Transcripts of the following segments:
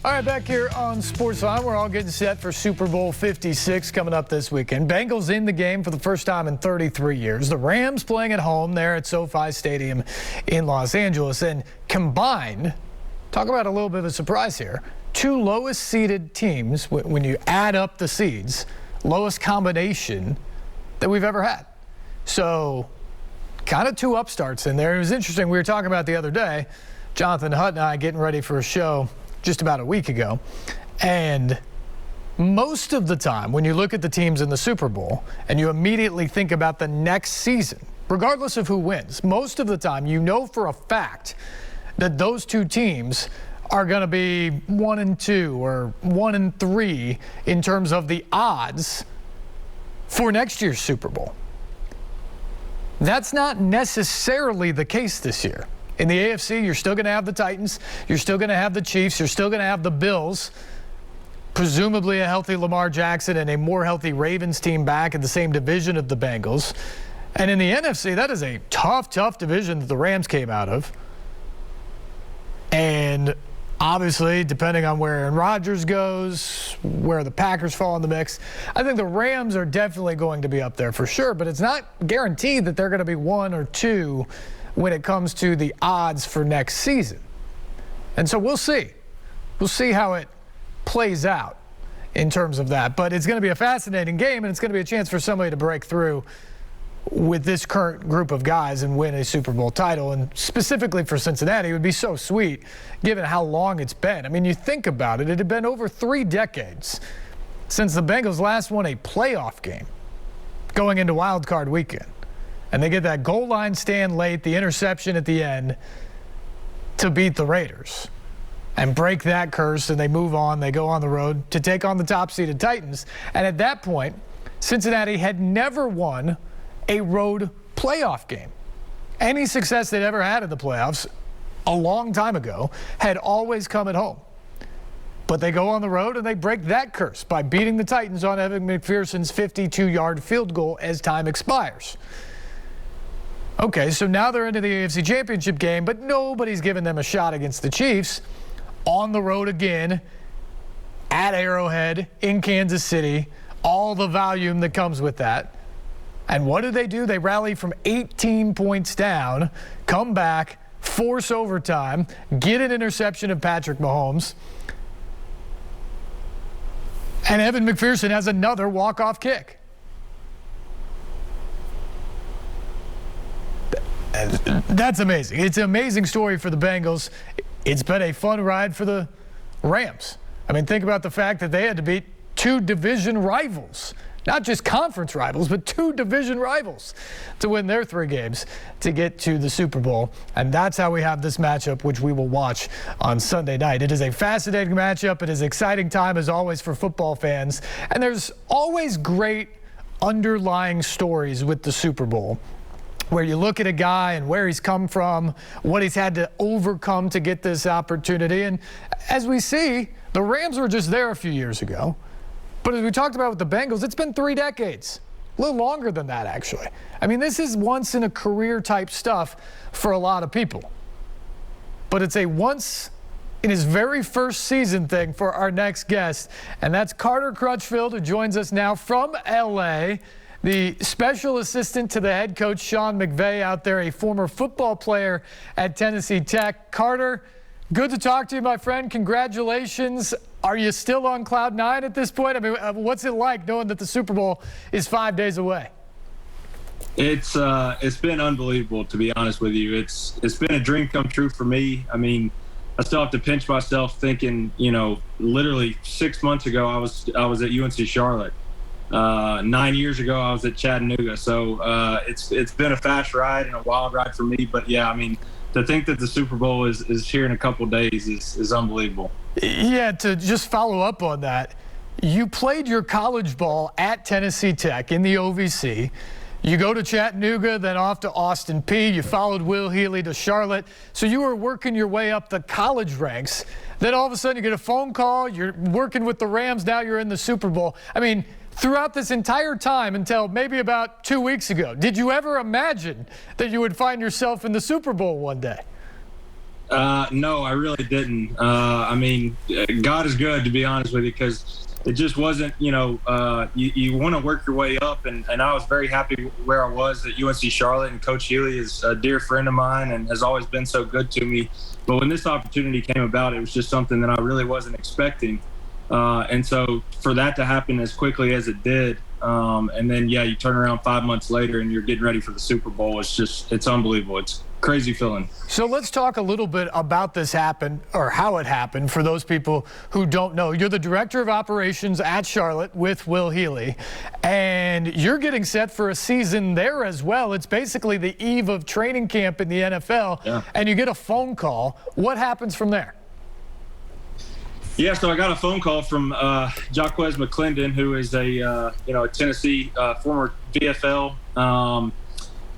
All right, back here on SportsLine, we're all getting set for Super Bowl 56 coming up this weekend. Bengals in the game for the first time in 33 years. The Rams playing at home there at SoFi Stadium in Los Angeles. And combined, talk about a little bit of a surprise here, two lowest seeded teams, when you add up the seeds, lowest combination that we've ever had. So kind of two upstarts in there. It was interesting. We were talking about the other day, Jonathan Hutt and I getting ready for a show just about a week ago. And most of the time, when you look at the teams in the Super Bowl and you immediately think about the next season, regardless of who wins, most of the time you know for a fact that those two teams are going to be 1-2 or 1-3 in terms of the odds for next year's Super Bowl. That's not necessarily the case this year. In the AFC, you're still going to have the Titans. You're still going to have the Chiefs. You're still going to have the Bills. Presumably a healthy Lamar Jackson and a more healthy Ravens team back in the same division of the Bengals. And in the NFC, that is a tough, tough division that the Rams came out of. And obviously, depending on where Aaron Rodgers goes, where the Packers fall in the mix, I think the Rams are definitely going to be up there for sure. But it's not guaranteed that they're going to be 1 or 2 when it comes to the odds for next season. And so we'll see. We'll see how it plays out in terms of that. But it's going to be a fascinating game, and it's going to be a chance for somebody to break through with this current group of guys and win a Super Bowl title. And specifically for Cincinnati, it would be so sweet given how long it's been. I mean, you think about it, it had been over 3 decades since the Bengals last won a playoff game going into Wild Card weekend. And they get that goal line stand late, the interception at the end to beat the Raiders and break that curse, and they move on. They go on the road to take on the top-seeded Titans. And at that point, Cincinnati had never won a road playoff game. Any success they'd ever had in the playoffs a long time ago had always come at home. But they go on the road and they break that curse by beating the Titans on Evan McPherson's 52-yard field goal as time expires. Okay, so now they're into the AFC Championship game, but nobody's given them a shot against the Chiefs. On the road again, at Arrowhead, in Kansas City, all the volume that comes with that. And what do? They rally from 18 points down, come back, force overtime, get an interception of Patrick Mahomes. And Evan McPherson has another walk-off kick. That's amazing. It's an amazing story for the Bengals. It's been a fun ride for the Rams. I mean, think about the fact that they had to beat 2 division rivals. Not just conference rivals, but 2 division rivals to win their 3 games to get to the Super Bowl. And that's how we have this matchup, which we will watch on Sunday night. It is a fascinating matchup. It is an exciting time, as always, for football fans. And there's always great underlying stories with the Super Bowl, where you look at a guy and where he's come from, what he's had to overcome to get this opportunity. And as we see, the Rams were just there a few years ago. But as we talked about with the Bengals, it's been 3 decades. A little longer than that, actually. I mean, this is once-in-a-career type stuff for a lot of people. But it's a once-in-his-very-first season thing for our next guest. And that's Carter Crutchfield, who joins us now from L.A., the special assistant to the head coach, Sean McVay, out there, a former football player at Tennessee Tech. Carter, good to talk to you, my friend. Congratulations. Are you still on cloud 9 at this point? I mean, what's it like knowing that the Super Bowl is 5 days away? It's been unbelievable, to be honest with you. It's been a dream come true for me. I mean, I still have to pinch myself thinking, literally 6 months ago I was at UNC Charlotte. 9 years ago I was at Chattanooga. So it's been a fast ride and a wild ride for me. But yeah, I mean, to think that the Super Bowl is here in a couple of days is unbelievable. Yeah, to just follow up on that, you played your college ball at Tennessee Tech in the OVC. You go to Chattanooga, then off to Austin Peay. You followed Will Healy to Charlotte. So you were working your way up the college ranks. Then all of a sudden you get a phone call. You're working with the Rams. Now you're in the Super Bowl. I mean, throughout this entire time until maybe about 2 weeks ago, did you ever imagine that you would find yourself in the Super Bowl one day? No, I really didn't. I mean, God is good, to be honest with you, because it just wasn't, you want to work your way up. And I was very happy where I was at UNC Charlotte. And Coach Healy is a dear friend of mine and has always been so good to me. But when this opportunity came about, it was just something that I really wasn't expecting. And so for that to happen as quickly as it did, and then, you turn around 5 months later and you're getting ready for the Super Bowl. It's unbelievable. It's crazy feeling. So let's talk a little bit about this happen, or how it happened, for those people who don't know. You're the director of operations at Charlotte with Will Healy, and you're getting set for a season there as well. It's basically the eve of training camp in the NFL, and you get a phone call. What happens from there? Yeah, so I got a phone call from Jaquez McClendon, who is a Tennessee former VFL,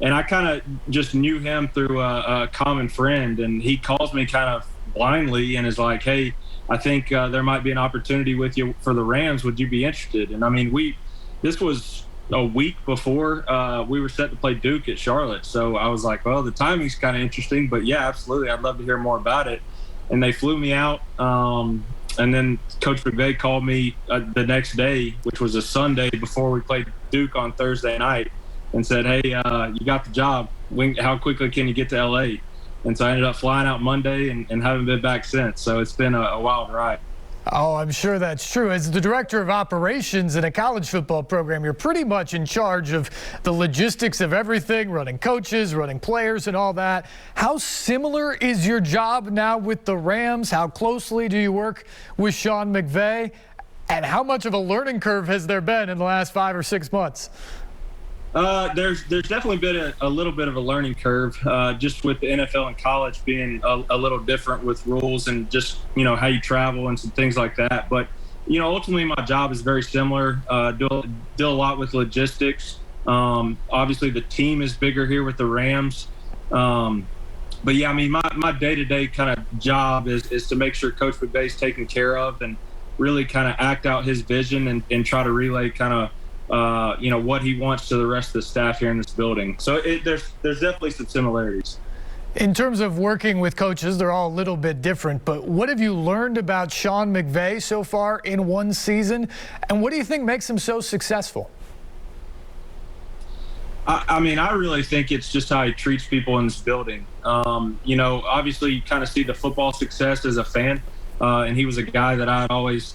and I kind of just knew him through a common friend, and he calls me kind of blindly and is like, "Hey, I think there might be an opportunity with you for the Rams. Would you be interested?" And I mean, this was a week before we were set to play Duke at Charlotte, so I was like, "Well, the timing's kind of interesting, but yeah, absolutely, I'd love to hear more about it." And they flew me out. And then Coach McVay called me the next day, which was a Sunday before we played Duke on Thursday night, and said, "Hey, you got the job. How quickly can you get to LA?" And so I ended up flying out Monday and haven't been back since. So it's been a wild ride. Oh, I'm sure that's true. As the director of operations in a college football program, you're pretty much in charge of the logistics of everything, running coaches, running players, and all that. How similar is your job now with the Rams? How closely do you work with Sean McVay? And how much of a learning curve has there been in the last 5 or 6 months? There's definitely been a little bit of a learning curve, just with the NFL and college being a little different with rules and just, how you travel and some things like that. But, ultimately my job is very similar. Deal a lot with logistics. Obviously the team is bigger here with the Rams. But yeah, I mean, my day-to-day kind of job is to make sure Coach McVay's taken care of and really kind of act out his vision and try to relay kind of, what he wants to the rest of the staff here in this building. So there's definitely some similarities. In terms of working with coaches, they're all a little bit different, but what have you learned about Sean McVay so far in one season, and what do you think makes him so successful? I mean, I really think it's just how he treats people in this building. Obviously you kind of see the football success as a fan, and he was a guy that I had always,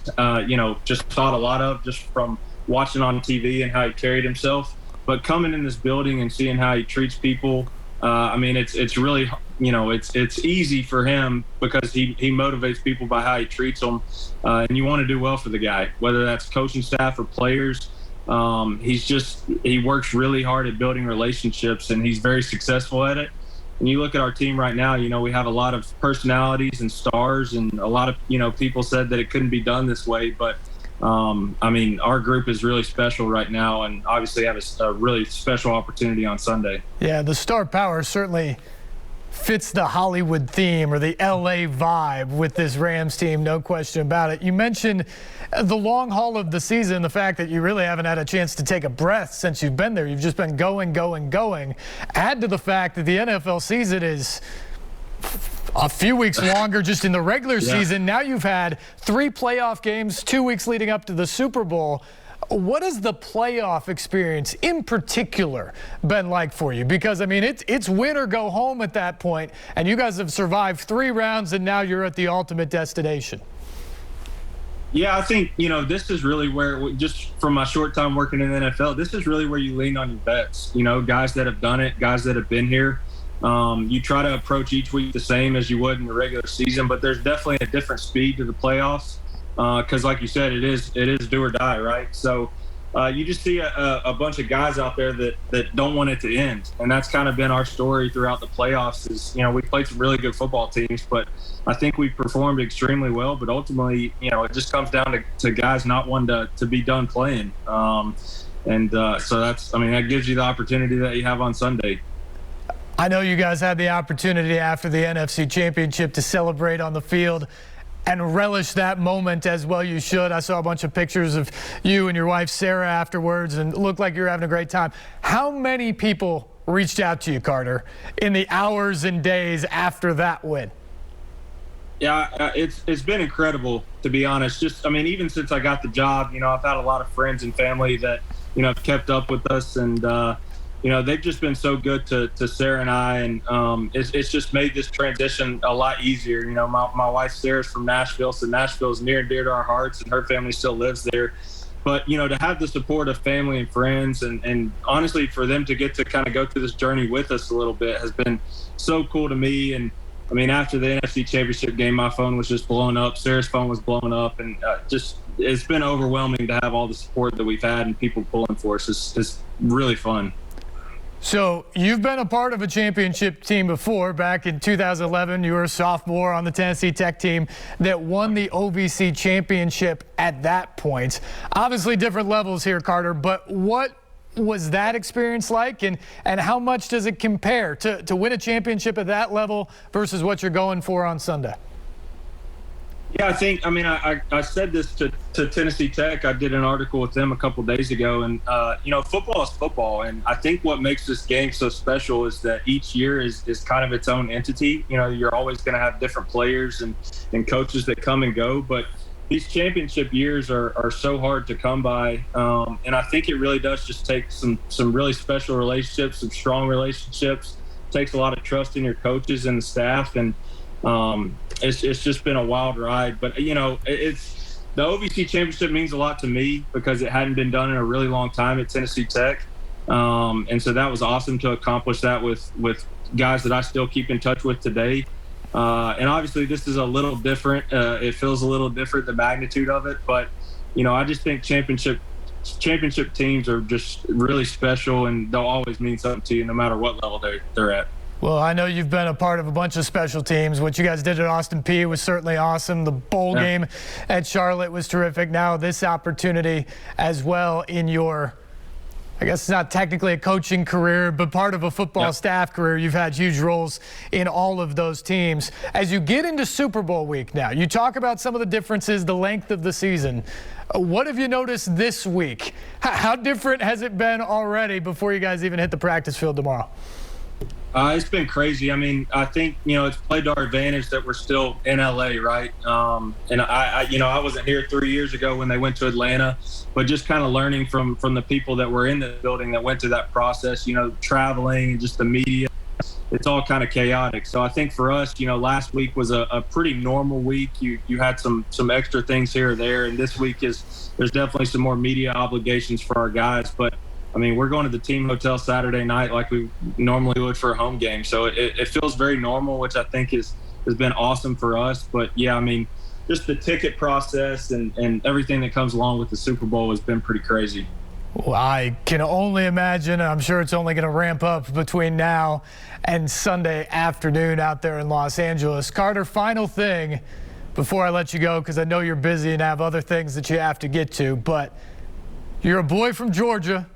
just thought a lot of just from watching on TV and how he carried himself. But coming in this building and seeing how he treats people, I mean, it's really, it's easy for him because he motivates people by how he treats them. And you want to do well for the guy, whether that's coaching staff or players. He works really hard at building relationships, and he's very successful at it. And you look at our team right now, we have a lot of personalities and stars, and a lot of, people said that it couldn't be done this way. But I mean, our group is really special right now, and obviously have a really special opportunity on Sunday. Yeah, the star power certainly fits the Hollywood theme or the LA vibe with this Rams team, no question about it. You mentioned the long haul of the season, the fact that you really haven't had a chance to take a breath since you've been there. You've just been going. Add to the fact that the NFL season is a few weeks longer just in the regular season. Now you've had 3 playoff games, 2 weeks leading up to the Super Bowl. What has the playoff experience in particular been like for you? Because, I mean, it's win or go home at that point, and you guys have survived 3 rounds, and now you're at the ultimate destination. Yeah, I think, this is really where, just from my short time working in the NFL, this is really where you lean on your vets. Guys that have done it, guys that have been here. You try to approach each week the same as you would in the regular season, but there's definitely a different speed to the playoffs because, like you said, it is do or die, right? So you just see a bunch of guys out there that don't want it to end, and that's kind of been our story throughout the playoffs. Is we played some really good football teams, but I think we performed extremely well. But ultimately, it just comes down to guys not wanting to be done playing, and so that gives you the opportunity that you have on Sunday. I know you guys had the opportunity after the NFC Championship to celebrate on the field and relish that moment as well you should. I saw a bunch of pictures of you and your wife Sarah afterwards, and it looked like you were having a great time. How many people reached out to you, Carter, in the hours and days after that win? Yeah, it's been incredible, to be honest. Just, I mean, even since I got the job, I've had a lot of friends and family that, have kept up with us, and they've just been so good to Sarah and I, and it's just made this transition a lot easier. My wife Sarah's from Nashville, so Nashville is near and dear to our hearts, and her family still lives there. But, to have the support of family and friends, and honestly, for them to get to kind of go through this journey with us a little bit has been so cool to me. And I mean, after the NFC Championship game, my phone was just blowing up. Sarah's phone was blowing up, and it's been overwhelming to have all the support that we've had and people pulling for us. It's really fun. So you've been a part of a championship team before. Back in 2011, you were a sophomore on the Tennessee Tech team that won the OVC championship at that point. Obviously different levels here, Carter, but what was that experience like, and how much does it compare to win a championship at that level versus what you're going for on Sunday? Yeah, I said this to Tennessee Tech. I did an article with them a couple days ago, and football is football, and I think what makes this game so special is that each year is kind of its own entity. You're always going to have different players and coaches that come and go, but these championship years are so hard to come by, and I think it really does just take some really special relationships, some strong relationships. It takes a lot of trust in your coaches and the staff, and it's just been a wild ride. But it's the OVC championship means a lot to me because it hadn't been done in a really long time at Tennessee Tech, and so that was awesome to accomplish that with guys that I still keep in touch with today. And obviously this is a little different. It feels a little different, the magnitude of it. But, I just think championship teams are just really special, and they'll always mean something to you no matter what level they're at. Well, I know you've been a part of a bunch of special teams. What you guys did at Austin Peay was certainly awesome. The bowl game at Charlotte was terrific. Now this opportunity as well in your, I guess it's not technically a coaching career, but part of a football staff career. You've had huge roles in all of those teams. As you get into Super Bowl week now, you talk about some of the differences, the length of the season. What have you noticed this week? How different has it been already before you guys even hit the practice field tomorrow? It's been crazy. I mean, I think, it's played to our advantage that we're still in LA, right? And I wasn't here 3 years ago when they went to Atlanta, but just kind of learning from the people that were in the building that went through that process, traveling and just the media, it's all kind of chaotic. So I think for us, last week was a pretty normal week. You had some extra things here or there, and this week there's definitely some more media obligations for our guys. But I mean, we're going to the team hotel Saturday night like we normally would for a home game. So it feels very normal, which I think has been awesome for us. But, yeah, I mean, just the ticket process and everything that comes along with the Super Bowl has been pretty crazy. Well, I can only imagine. I'm sure it's only going to ramp up between now and Sunday afternoon out there in Los Angeles. Carter, final thing before I let you go, because I know you're busy and have other things that you have to get to. But you're a boy from Georgia.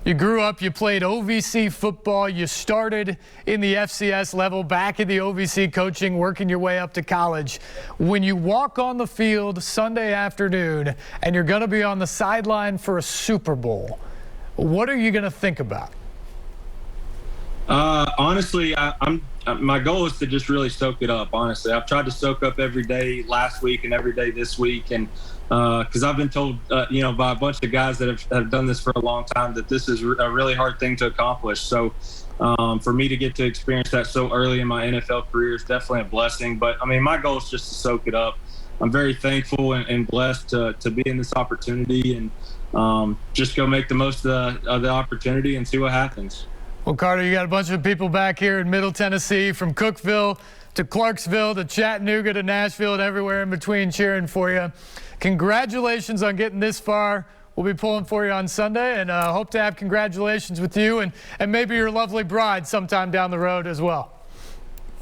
You grew up, you played OVC football, you started in the FCS level, back in the OVC coaching, working your way up to college. When you walk on the field Sunday afternoon and you're going to be on the sideline for a Super Bowl, what are you going to think about? Honestly, my goal is to just really soak it up, honestly. I've tried to soak up every day last week and every day this week, and because I've been told, by a bunch of guys that have done this for a long time, that this is a really hard thing to accomplish. So for me to get to experience that so early in my NFL career is definitely a blessing. But, I mean, my goal is just to soak it up. I'm very thankful and blessed to be in this opportunity, and just go make the most of the opportunity and see what happens. Well, Carter, you got a bunch of people back here in Middle Tennessee, from Cookeville to Clarksville to Chattanooga to Nashville and everywhere in between, cheering for you. Congratulations on getting this far. We'll be pulling for you on Sunday, and hope to have congratulations with you and maybe your lovely bride sometime down the road as well.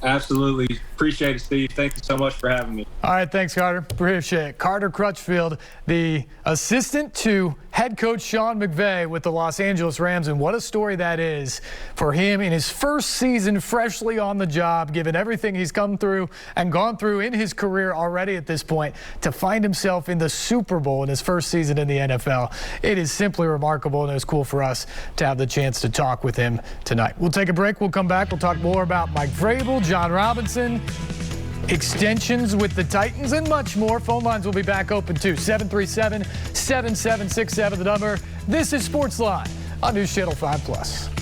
Absolutely. Appreciate it, Steve. Thank you so much for having me. All right, thanks, Carter. Appreciate it. Carter Crutchfield, the assistant to head coach Sean McVay with the Los Angeles Rams, and what a story that is for him in his first season freshly on the job, given everything he's come through and gone through in his career already at this point, to find himself in the Super Bowl in his first season in the NFL. It is simply remarkable, and it was cool for us to have the chance to talk with him tonight. We'll take a break. We'll come back. We'll talk more about Mike Vrabel, John Robinson, extensions with the Titans, and much more. Phone lines will be back open too. 737-7767, the number. This is SportsLine on News Channel 5+.